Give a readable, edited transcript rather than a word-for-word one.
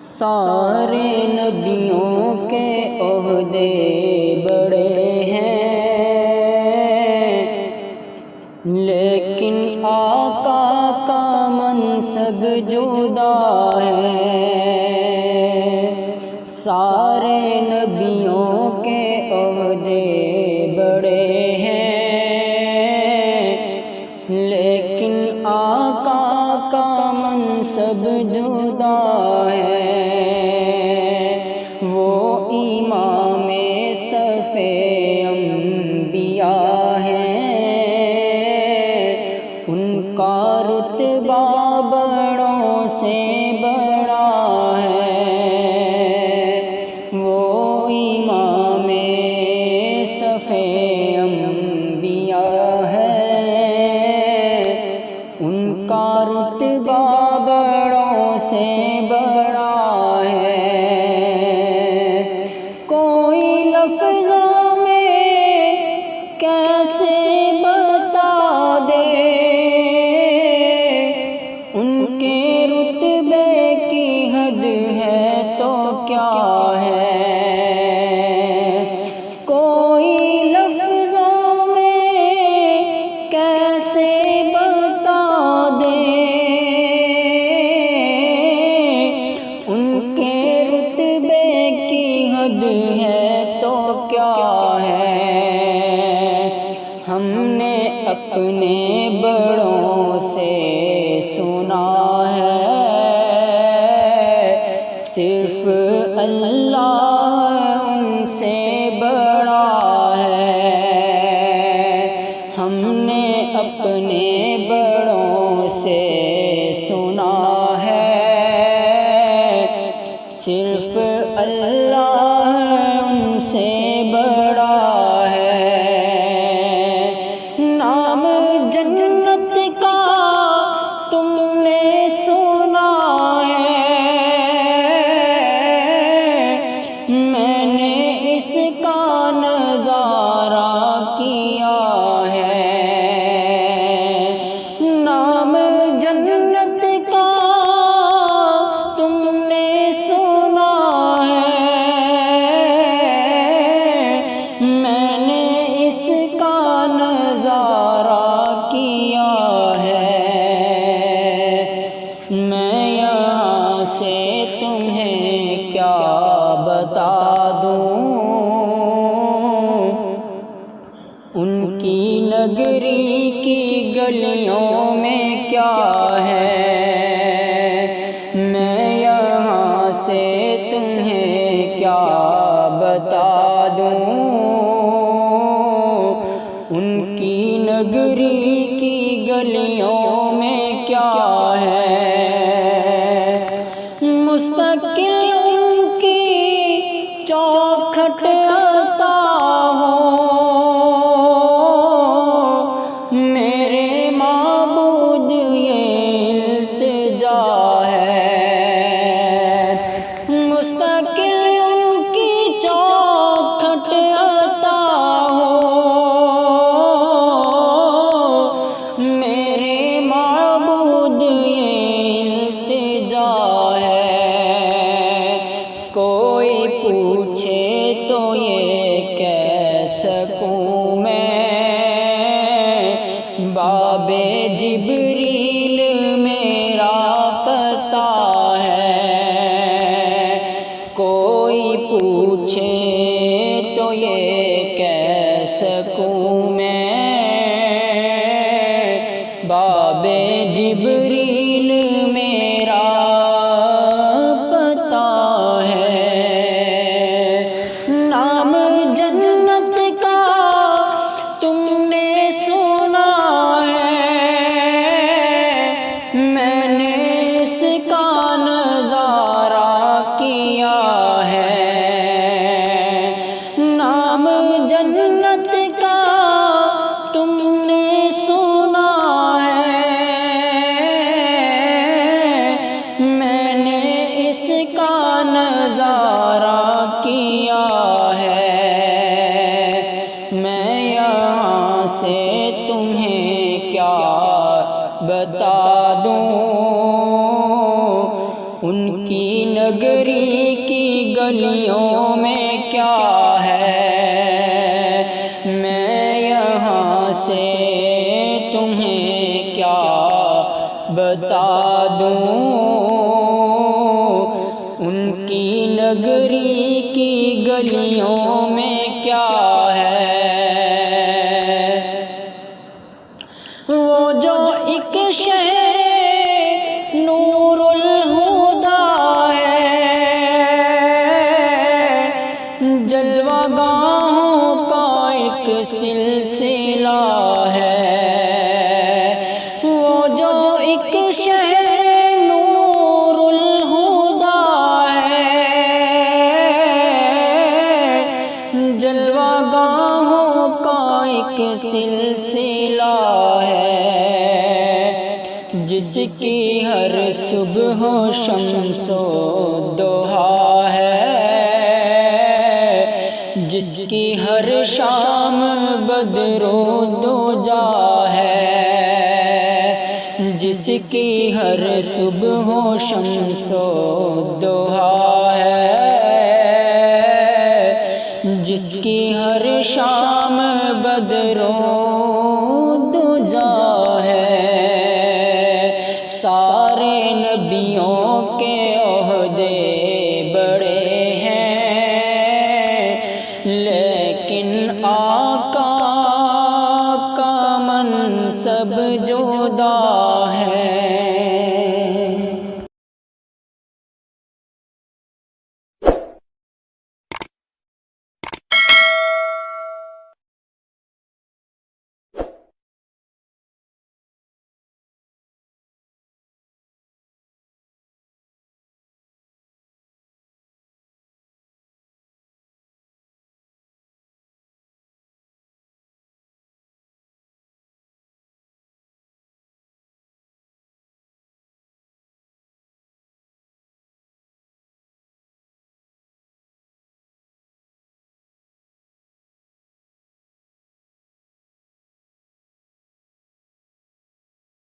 سارے نبیوں کے عہدے بڑے ہیں، لیکن آقا کا منصب جدا ہے۔ سارے نبیوں کے عہدے بڑے ہیں، لیکن آقا کا منصب جدا ہے۔ وہ امام صف انبیاء ہیں، ان کا رتبہ بڑوں سے بڑا ہے۔ وہ امام صف انبیاء ہیں، ان کا رتبہ بڑوں سے بڑا ہے۔ کوئی لفظوں میں کیسے بتا دے ان کے رتبے کی حد ہے تو کیا ہے۔ کوئی لفظوں میں کیسے بتا دے ان کے رتبے کی حد ہے تو کیا ہے۔ ہم نے اپنے بڑوں سے سنا ہے، صرف اللہ ان سے بڑا ہے۔ ہم نے اپنے بڑوں سے سنا ہے، صرف اللہ ان سے بڑا ہے۔ نام جنت کا تم نے سنا ہے، میں نے اس کا نظارہ کیا ہے۔ نام جنت کا تم نے سنا ہے، میں نے اس کا نظارہ کیا ہے۔ میں یہاں سے تمہیں کیا بتا دوں، ان کی نگری کی گلیوں میں کیا ہے۔ میں یہاں سے تمہیں کیا بتا دوں، ان کی نگری کی گلیوں میں کیا ہے۔ مستقل ان کی چوکھٹ عطا ہو، میرے معبود یہ التجا ہے۔ مستقل ان کی چوکھٹ عطا ہو، میرے معبود یہ التجا ہے۔ کوئی پوچھے تو یہ کہہ سکوں میں، باب جبریل میرا پتہ ہے۔ کوئی پوچھے تو یہ کہہ سکوں میں، باب جبریل میرا پتہ ہے۔ نام جنت کا تم نے سنا ہے، میں نے اس کا نظارہ کیا ہے۔ نام جنت کا تم نے سنا ہے، میں نے اس کا نظارہ کیا ہے۔ میں یہاں سے تمہیں کیا بتا دوں، ان کی نگری کی گلیوں میں کیا ہے، میں یہاں سے تمہیں کیا بتا دوں، ان کی نگری کی گلیوں میں کیا ہے۔ وہ جو ایک شہر نور الہدا ہے، جلوہ گاہوں کا ایک سلسلہ ہے، وہ جو ایک شہر نور الہدا ہے، جلوہ گاہوں کا ایک سلسلہ ہے، جس کی ہر صبح و شمس و ضحیٰ ہے، جس کی ہر شام بدر و دجا ہے، جس کی ہر صبح و شمس و ضحیٰ ہے، جس کی ہر شام بدر و دجا ہے۔ سارے نبیوں کے